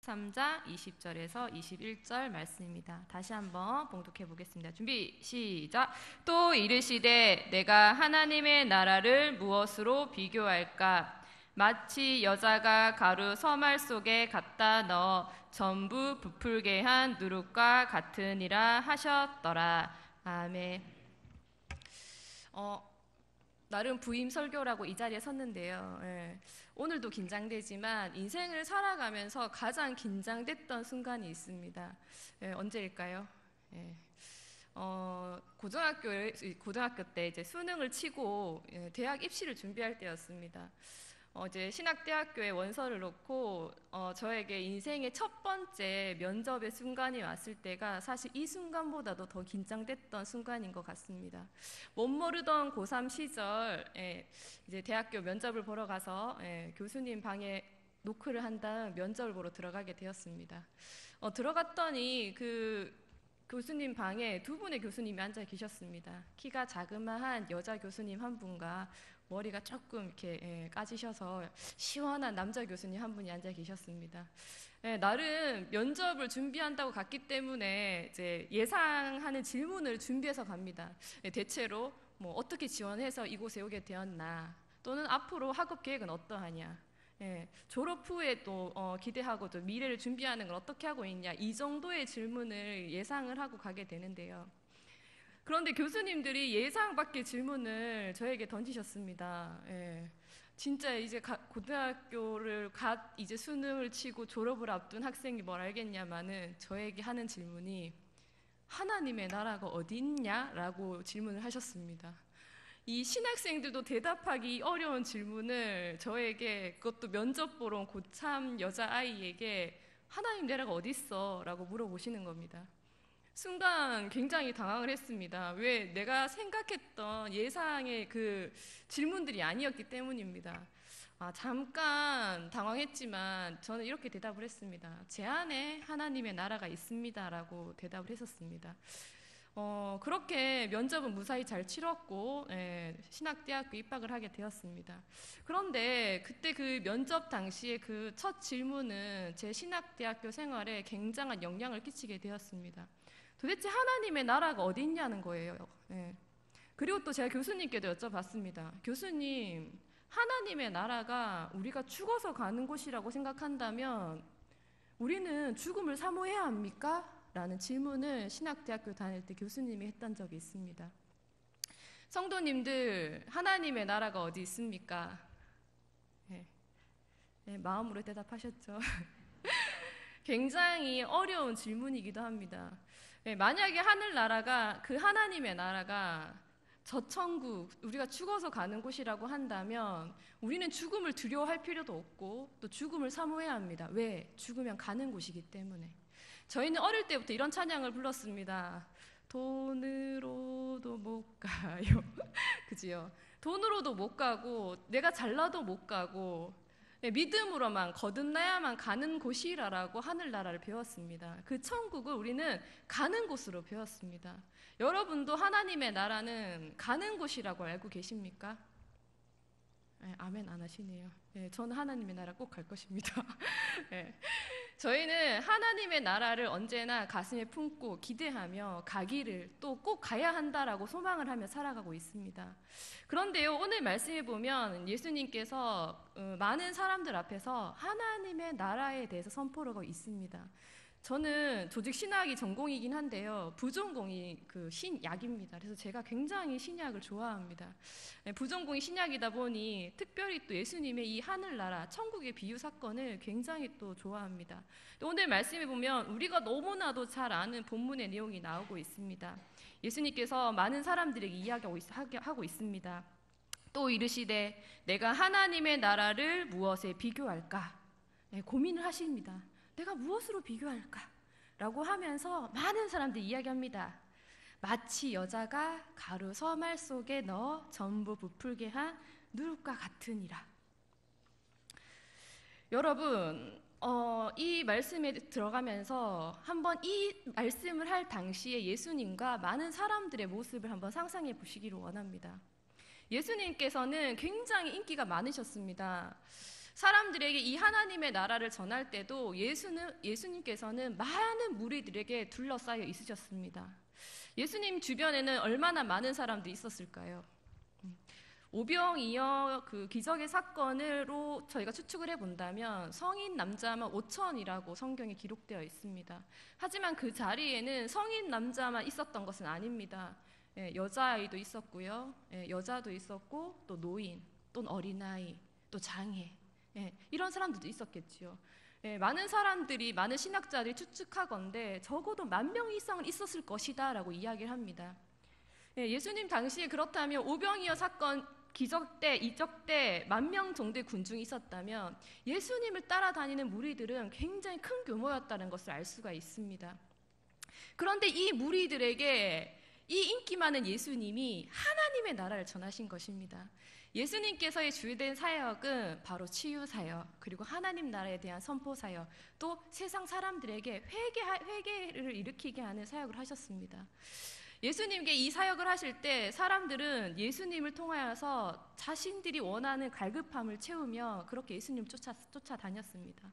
3장 20절에서 21절 말씀입니다. 다시 한번 봉독해 보겠습니다. 준비 시작. 또 이르시되 내가 하나님의 나라를 무엇으로 비교할까? 마치 여자가 가루 서말 속에 갖다 넣어 전부 부풀게 한 누룩과 같으니라 하셨더라. 아멘. 나름 부임 설교라고 이 자리에 섰는데요. 오늘도 긴장되지만 인생을 살아가면서 가장 긴장됐던 순간이 있습니다. 언제일까요? 고등학교 때 이제 수능을 치고 대학 입시를 준비할 때였습니다. 이제 신학대학교에 원서를 놓고 저에게 인생의 첫 번째 면접의 순간이 왔을 때가 사실 이 순간보다도 더 긴장됐던 순간인 것 같습니다. 못 모르던 고3 시절 이제 대학교 면접을 보러 가서 교수님 방에 노크를 한 다음 면접을 보러 들어가게 되었습니다. 들어갔더니 그 교수님 방에 두 분의 교수님이 앉아 계셨습니다. 키가 자그마한 여자 교수님 한 분과 머리가 조금 이렇게 까지셔서 시원한 남자 교수님 한 분이 앉아 계셨습니다. 나름 면접을 준비한다고 갔기 때문에 이제 예상하는 질문을 준비해서 갑니다. 대체로 뭐 어떻게 지원해서 이곳에 오게 되었나, 또는 앞으로 학업 계획은 어떠하냐, 졸업 후에 또 기대하고 또 미래를 준비하는 걸 어떻게 하고 있냐, 이 정도의 질문을 예상을 하고 가게 되는데요. 그런데 교수님들이 예상 밖의 질문을 저에게 던지셨습니다. 진짜 이제 고등학교를 이제 수능을 치고 졸업을 앞둔 학생이 뭘 알겠냐마는 저에게 하는 질문이 하나님의 나라가 어디 있냐라고 질문을 하셨습니다. 이 신학생들도 대답하기 어려운 질문을 저에게, 그것도 면접 보러 온 고3 여자아이에게 하나님 나라가 어디 있어? 라고 물어보시는 겁니다. 순간 굉장히 당황을 했습니다. 왜? 내가 생각했던 예상의 그 질문들이 아니었기 때문입니다. 잠깐 당황했지만 저는 이렇게 대답을 했습니다. 제 안에 하나님의 나라가 있습니다 라고 대답을 했었습니다. 그렇게 면접은 무사히 잘 치렀고 신학대학교 입학을 하게 되었습니다. 그런데 그때 그 면접 당시에 그 첫 질문은 제 신학대학교 생활에 굉장한 영향을 끼치게 되었습니다. 도대체 하나님의 나라가 어디 있냐는 거예요. 그리고 또 제가 교수님께도 여쭤봤습니다. 교수님, 하나님의 나라가 우리가 죽어서 가는 곳이라고 생각한다면 우리는 죽음을 사모해야 합니까? 라는 질문을 신학대학교 다닐 때 교수님이 했던 적이 있습니다. 성도님들, 하나님의 나라가 어디 있습니까? 마음으로 대답하셨죠. 굉장히 어려운 질문이기도 합니다. 만약에 하늘나라가, 그 하나님의 나라가 저 천국, 우리가 죽어서 가는 곳이라고 한다면 우리는 죽음을 두려워할 필요도 없고 또 죽음을 사모해야 합니다. 왜? 죽으면 가는 곳이기 때문에. 저희는 어릴 때부터 이런 찬양을 불렀습니다. 돈으로도 못 가요. 그지요? 돈으로도 못 가고 내가 잘나도 못 가고 믿음으로만 거듭나야만 가는 곳이라고 하늘나라를 배웠습니다. 그 천국을 우리는 가는 곳으로 배웠습니다. 여러분도 하나님의 나라는 가는 곳이라고 알고 계십니까? 아멘 안 하시네요. 저는 하나님의 나라 꼭 갈 것입니다. 저희는 하나님의 나라를 언제나 가슴에 품고 기대하며 가기를, 또 꼭 가야 한다라고 소망을 하며 살아가고 있습니다. 그런데요, 오늘 말씀에 보면 예수님께서 많은 사람들 앞에서 하나님의 나라에 대해서 선포를 하고 있습니다. 저는 조직 신학이 전공이긴 한데요, 부전공이 그 신약입니다. 그래서 제가 굉장히 신약을 좋아합니다. 부전공이 신약이다 보니 특별히 또 예수님의 이 하늘나라, 천국의 비유 사건을 굉장히 또 좋아합니다. 오늘 말씀에 보면 우리가 너무나도 잘 아는 본문의 내용이 나오고 있습니다. 예수님께서 많은 사람들에게 이야기하고 있습니다. 또 이르시되 내가 하나님의 나라를 무엇에 비교할까? 고민을 하십니다. 내가 무엇으로 비교할까? 라고 하면서 많은 사람들이 이야기합니다. 마치 여자가 가루 서말 속에 넣어 전부 부풀게 한 누룩과 같으니라. 여러분, 이 말씀에 들어가면서 한번 이 말씀을 할 당시에 예수님과 많은 사람들의 모습을 한번 상상해 보시기를 원합니다. 예수님께서는 굉장히 인기가 많으셨습니다. 사람들에게 이 하나님의 나라를 전할 때도 예수님께서는 많은 무리들에게 둘러싸여 있으셨습니다. 예수님 주변에는 얼마나 많은 사람들이 있었을까요? 오병이어 그 기적의 사건으로 저희가 추측을 해본다면 성인 남자만 5천이라고 성경에 기록되어 있습니다. 하지만 그 자리에는 성인 남자만 있었던 것은 아닙니다. 여자아이도 있었고요, 여자도 있었고, 또 노인, 또 어린아이, 또 장애, 이런 사람들도 있었겠지요. 많은 사람들이, 많은 신학자들이 추측하건대 적어도 10,000명 이상은 있었을 것이다 라고 이야기를 합니다. 예수님 당시에 그렇다면 오병이어 사건 기적 때, 이적 때 10,000명 정도의 군중이 있었다면 예수님을 따라다니는 무리들은 굉장히 큰 규모였다는 것을 알 수가 있습니다. 그런데 이 무리들에게 이 인기 많은 예수님이 하나님의 나라를 전하신 것입니다. 예수님께서의 주된 사역은 바로 치유 사역, 그리고 하나님 나라에 대한 선포 사역, 또 세상 사람들에게 회개를 일으키게 하는 사역을 하셨습니다. 예수님께 이 사역을 하실 때 사람들은 예수님을 통하여서 자신들이 원하는 갈급함을 채우며 그렇게 예수님을 쫓아다녔습니다.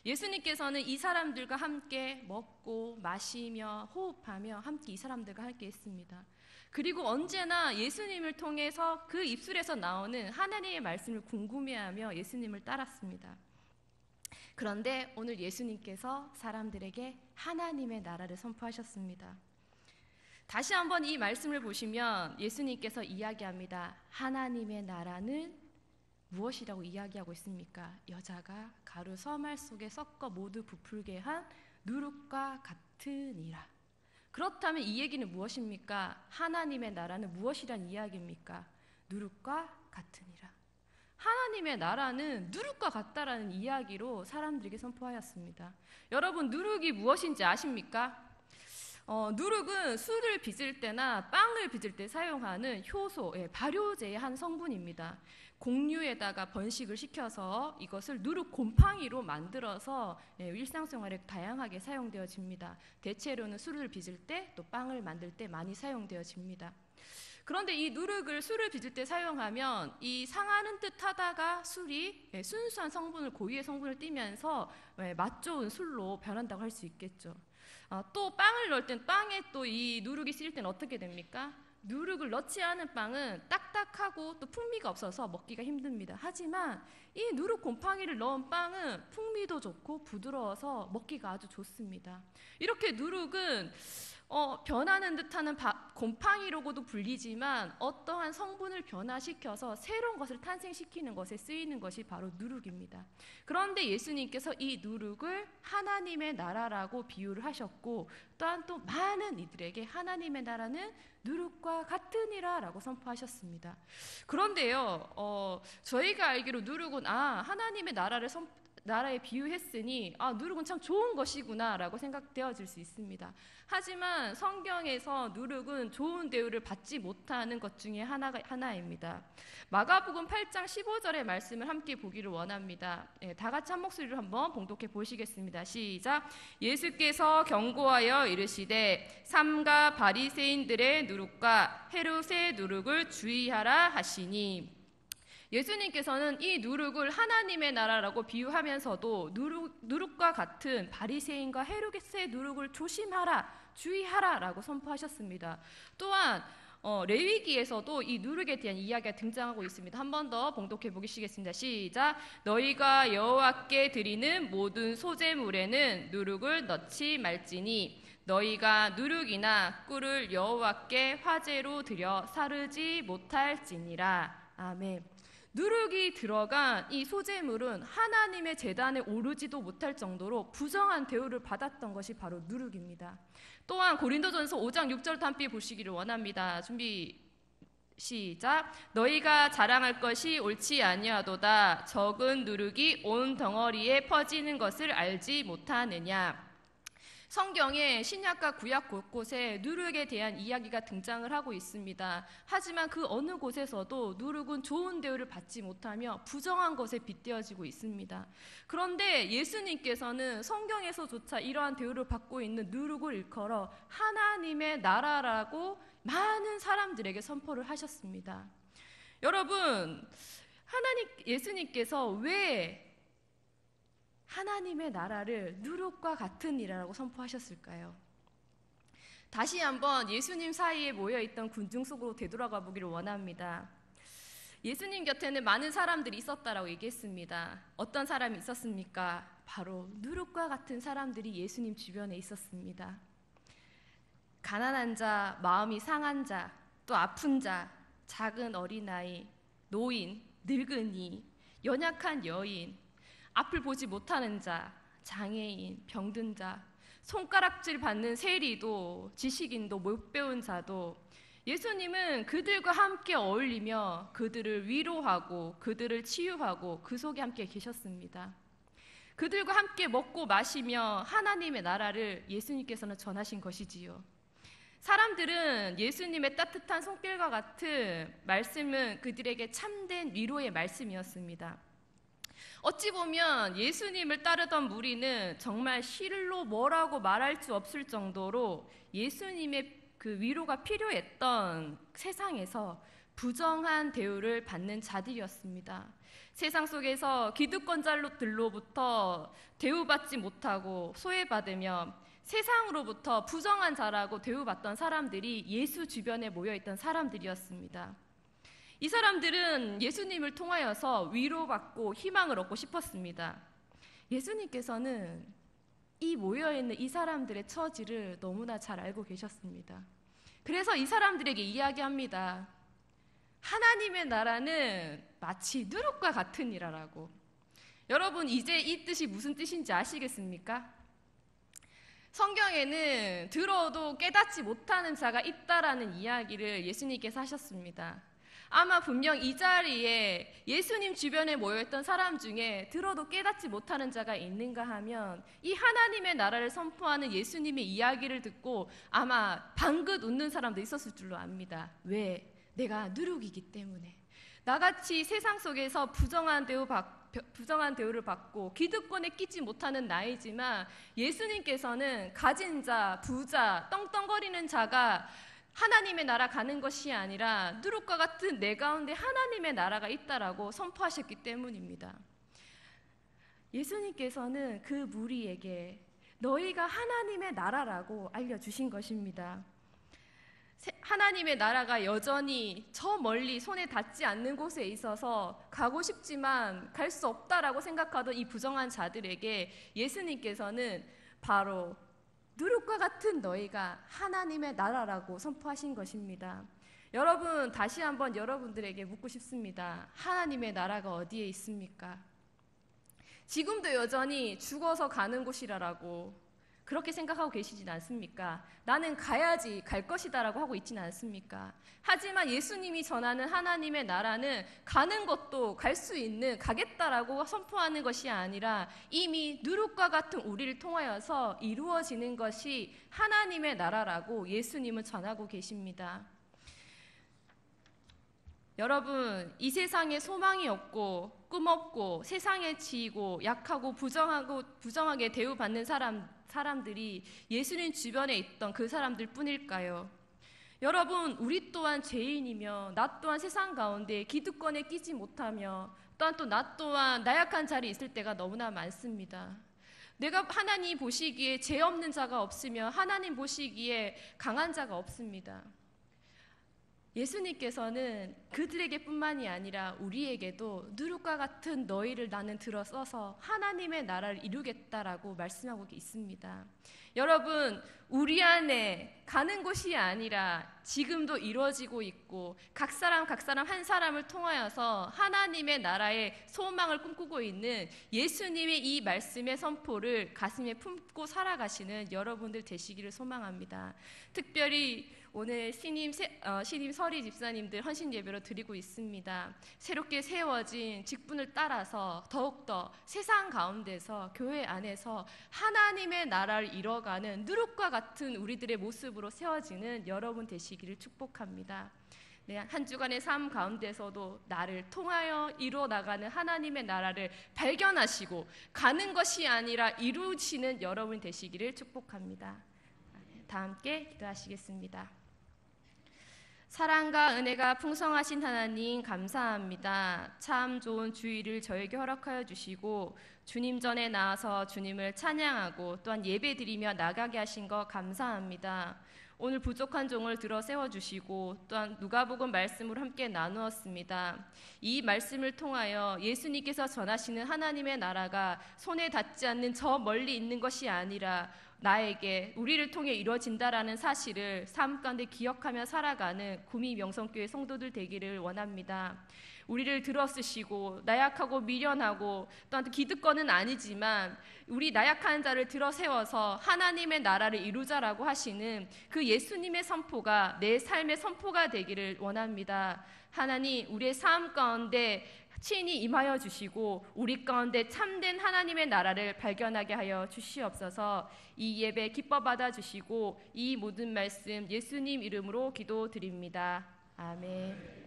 예수님께서는 이 사람들과 함께 먹고 마시며 호흡하며 함께 이 사람들과 함께 했습니다. 그리고 언제나 예수님을 통해서 그 입술에서 나오는 하나님의 말씀을 궁금해하며 예수님을 따랐습니다. 그런데 오늘 예수님께서 사람들에게 하나님의 나라를 선포하셨습니다. 다시 한번 이 말씀을 보시면 예수님께서 이야기합니다. 하나님의 나라는 무엇이라고 이야기하고 있습니까? 여자가 가루 서말 속에 섞어 모두 부풀게 한 누룩과 같으니라. 그렇다면 이 얘기는 무엇입니까? 하나님의 나라는 무엇이란 이야기입니까? 누룩과 같으니라. 하나님의 나라는 누룩과 같다라는 이야기로 사람들에게 선포하였습니다. 여러분, 누룩이 무엇인지 아십니까? 누룩은 술을 빚을 때나 빵을 빚을 때 사용하는 효소, 발효제의 한 성분입니다. 곡류에다가 번식을 시켜서 이것을 누룩 곰팡이로 만들어서 일상생활에 다양하게 사용되어집니다. 대체로는 술을 빚을 때 또 빵을 만들 때 많이 사용되어집니다. 그런데 이 누룩을 술을 빚을 때 사용하면 이 상하는 듯 하다가 술이 순수한 성분을, 고유의 성분을 띠면서 맛 좋은 술로 변한다고 할 수 있겠죠. 또 빵을 넣을 땐 빵에 또 이 누룩이 쓰일 때는 어떻게 됩니까? 누룩을 넣지 않은 빵은 딱딱하고 또 풍미가 없어서 먹기가 힘듭니다. 하지만 이 누룩 곰팡이를 넣은 빵은 풍미도 좋고 부드러워서 먹기가 아주 좋습니다. 이렇게 누룩은 변하는 듯하는 곰팡이로고도 불리지만 어떠한 성분을 변화시켜서 새로운 것을 탄생시키는 것에 쓰이는 것이 바로 누룩입니다. 그런데 예수님께서 이 누룩을 하나님의 나라라고 비유를 하셨고, 또한 또 많은 이들에게 하나님의 나라는 누룩과 같으니라 라고 선포하셨습니다. 그런데요, 저희가 알기로 누룩은 하나님의 나라에 비유했으니 누룩은 참 좋은 것이구나 라고 생각되어질 수 있습니다. 하지만 성경에서 누룩은 좋은 대우를 받지 못하는 것 중에 하나입니다. 마가복음 8장 15절의 말씀을 함께 보기를 원합니다. 다 같이 한 목소리로 한번 봉독해 보시겠습니다. 시작. 예수께서 경고하여 이르시되 삼가 바리새인들의 누룩과 헤롯의 누룩을 주의하라 하시니, 예수님께서는 이 누룩을 하나님의 나라라고 비유하면서도 누룩과 같은 바리새인과 헤롯의 누룩을 조심하라, 주의하라 라고 선포하셨습니다. 또한 레위기에서도 이 누룩에 대한 이야기가 등장하고 있습니다. 한 번 더 봉독해 보시겠습니다. 시작. 너희가 여호와께 드리는 모든 소제물에는 누룩을 넣지 말지니 너희가 누룩이나 꿀을 여호와께 화제로 드려 사르지 못할지니라. 아멘. 누룩이 들어간 이 소재물은 하나님의 제단에 오르지도 못할 정도로 부정한 대우를 받았던 것이 바로 누룩입니다. 또한 고린도전서 5장 6절도 함께 보시기를 원합니다. 준비 시작. 너희가 자랑할 것이 옳지 아니하도다. 적은 누룩이 온 덩어리에 퍼지는 것을 알지 못하느냐. 성경에 신약과 구약 곳곳에 누룩에 대한 이야기가 등장을 하고 있습니다. 하지만 그 어느 곳에서도 누룩은 좋은 대우를 받지 못하며 부정한 것에 빗대어지고 있습니다. 그런데 예수님께서는 성경에서조차 이러한 대우를 받고 있는 누룩을 일컬어 하나님의 나라라고 많은 사람들에게 선포를 하셨습니다. 여러분, 예수님께서 왜 하나님의 나라를 누룩과 같은 이라고 선포하셨을까요? 다시 한번 예수님 사이에 모여있던 군중 속으로 되돌아가 보기를 원합니다. 예수님 곁에는 많은 사람들이 있었다라고 얘기했습니다. 어떤 사람이 있었습니까? 바로 누룩과 같은 사람들이 예수님 주변에 있었습니다. 가난한 자, 마음이 상한 자, 또 아픈 자, 작은 어린아이, 노인, 늙은이, 연약한 여인, 앞을 보지 못하는 자, 장애인, 병든 자, 손가락질 받는 세리도, 지식인도, 못 배운 자도 예수님은 그들과 함께 어울리며 그들을 위로하고 그들을 치유하고 그 속에 함께 계셨습니다. 그들과 함께 먹고 마시며 하나님의 나라를 예수님께서는 전하신 것이지요. 사람들은 예수님의 따뜻한 손길과 같은 말씀은 그들에게 참된 위로의 말씀이었습니다. 어찌 보면 예수님을 따르던 무리는 정말 실로 뭐라고 말할 수 없을 정도로 예수님의 그 위로가 필요했던 세상에서 부정한 대우를 받는 자들이었습니다. 세상 속에서 기득권자들로부터 대우받지 못하고 소외받으며 세상으로부터 부정한 자라고 대우받던 사람들이 예수 주변에 모여있던 사람들이었습니다. 이 사람들은 예수님을 통하여서 위로받고 희망을 얻고 싶었습니다. 예수님께서는 이 모여있는 이 사람들의 처지를 너무나 잘 알고 계셨습니다. 그래서 이 사람들에게 이야기합니다. 하나님의 나라는 마치 누룩과 같은 이라라고. 여러분, 이제 이 뜻이 무슨 뜻인지 아시겠습니까? 성경에는 들어도 깨닫지 못하는 자가 있다라는 이야기를 예수님께서 하셨습니다. 아마 분명 이 자리에 예수님 주변에 모여있던 사람 중에 들어도 깨닫지 못하는 자가 있는가 하면 이 하나님의 나라를 선포하는 예수님의 이야기를 듣고 아마 방긋 웃는 사람도 있었을 줄로 압니다. 왜? 내가 누룩이기 때문에. 나같이 세상 속에서 부정한 대우를 받고 기득권에 끼지 못하는 나이지만 예수님께서는 가진 자, 부자, 떵떵거리는 자가 하나님의 나라 가는 것이 아니라 누룩과 같은 내 가운데 하나님의 나라가 있다라고 선포하셨기 때문입니다. 예수님께서는 그 무리에게 너희가 하나님의 나라라고 알려주신 것입니다. 하나님의 나라가 여전히 저 멀리 손에 닿지 않는 곳에 있어서 가고 싶지만 갈 수 없다라고 생각하던 이 부정한 자들에게 예수님께서는 바로 누룩과 같은 너희가 하나님의 나라라고 선포하신 것입니다. 여러분, 다시 한번 여러분들에게 묻고 싶습니다. 하나님의 나라가 어디에 있습니까? 지금도 여전히 죽어서 가는 곳이라고 그렇게 생각하고 계시진 않습니까? 나는 가야지, 갈 것이다라고 하고 있지는 않습니까? 하지만 예수님이 전하는 하나님의 나라는 가는 것도 갈 수 있는, 가겠다라고 선포하는 것이 아니라 이미 누룩과 같은 우리를 통하여서 이루어지는 것이 하나님의 나라라고 예수님은 전하고 계십니다. 여러분, 이 세상에 소망이 없고 꿈 없고 세상에 지이고 약하고 부정하게 대우받는 사람들이 예수님 주변에 있던 그 사람들 뿐일까요? 여러분, 우리 또한 죄인이며 나 또한 세상 가운데 기득권에 끼지 못하며 또한 또 나 또한 나약한 자리에 있을 때가 너무나 많습니다. 내가 하나님 보시기에 죄 없는 자가 없으며 하나님 보시기에 강한 자가 없습니다. 예수님께서는 그들에게 뿐만이 아니라 우리에게도 누룩과 같은 너희를 나는 들어서서 하나님의 나라를 이루겠다라고 말씀하고 있습니다. 여러분, 우리 안에 가는 곳이 아니라 지금도 이루어지고 있고 각 사람 한 사람을 통하여서 하나님의 나라의 소망을 꿈꾸고 있는 예수님의 이 말씀의 선포를 가슴에 품고 살아가시는 여러분들 되시기를 소망합니다. 특별히 오늘 신임 서리 집사님들 헌신 예배로 드리고 있습니다. 새롭게 세워진 직분을 따라서 더욱더 세상 가운데서 교회 안에서 하나님의 나라를 이뤄가는 누룩과 같은 우리들의 모습으로 세워지는 여러분 되시기를 축복합니다. 네, 한 주간의 삶 가운데서도 나를 통하여 이루어 나가는 하나님의 나라를 발견하시고 가는 것이 아니라 이루시는 여러분 되시기를 축복합니다. 다 함께 기도하시겠습니다. 사랑과 은혜가 풍성하신 하나님 감사합니다. 참 좋은 주일을 저에게 허락하여 주시고 주님 전에 나와서 주님을 찬양하고 또한 예배드리며 나가게 하신 것 감사합니다. 오늘 부족한 종을 들어 세워주시고 또한 누가복음 말씀으로 함께 나누었습니다. 이 말씀을 통하여 예수님께서 전하시는 하나님의 나라가 손에 닿지 않는 저 멀리 있는 것이 아니라 나에게 우리를 통해 이루어진다라는 사실을 삶 가운데 기억하며 살아가는 구미 명성교회 성도들 되기를 원합니다. 우리를 들어쓰시고 나약하고 미련하고 또한 기득권은 아니지만 우리 나약한 자를 들어 세워서 하나님의 나라를 이루자라고 하시는 그 예수님의 선포가 내 삶의 선포가 되기를 원합니다. 하나님, 우리의 삶 가운데 친히 임하여 주시고 우리 가운데 참된 하나님의 나라를 발견하게 하여 주시옵소서. 이 예배 기뻐 받아 주시고 이 모든 말씀 예수님 이름으로 기도드립니다. 아멘.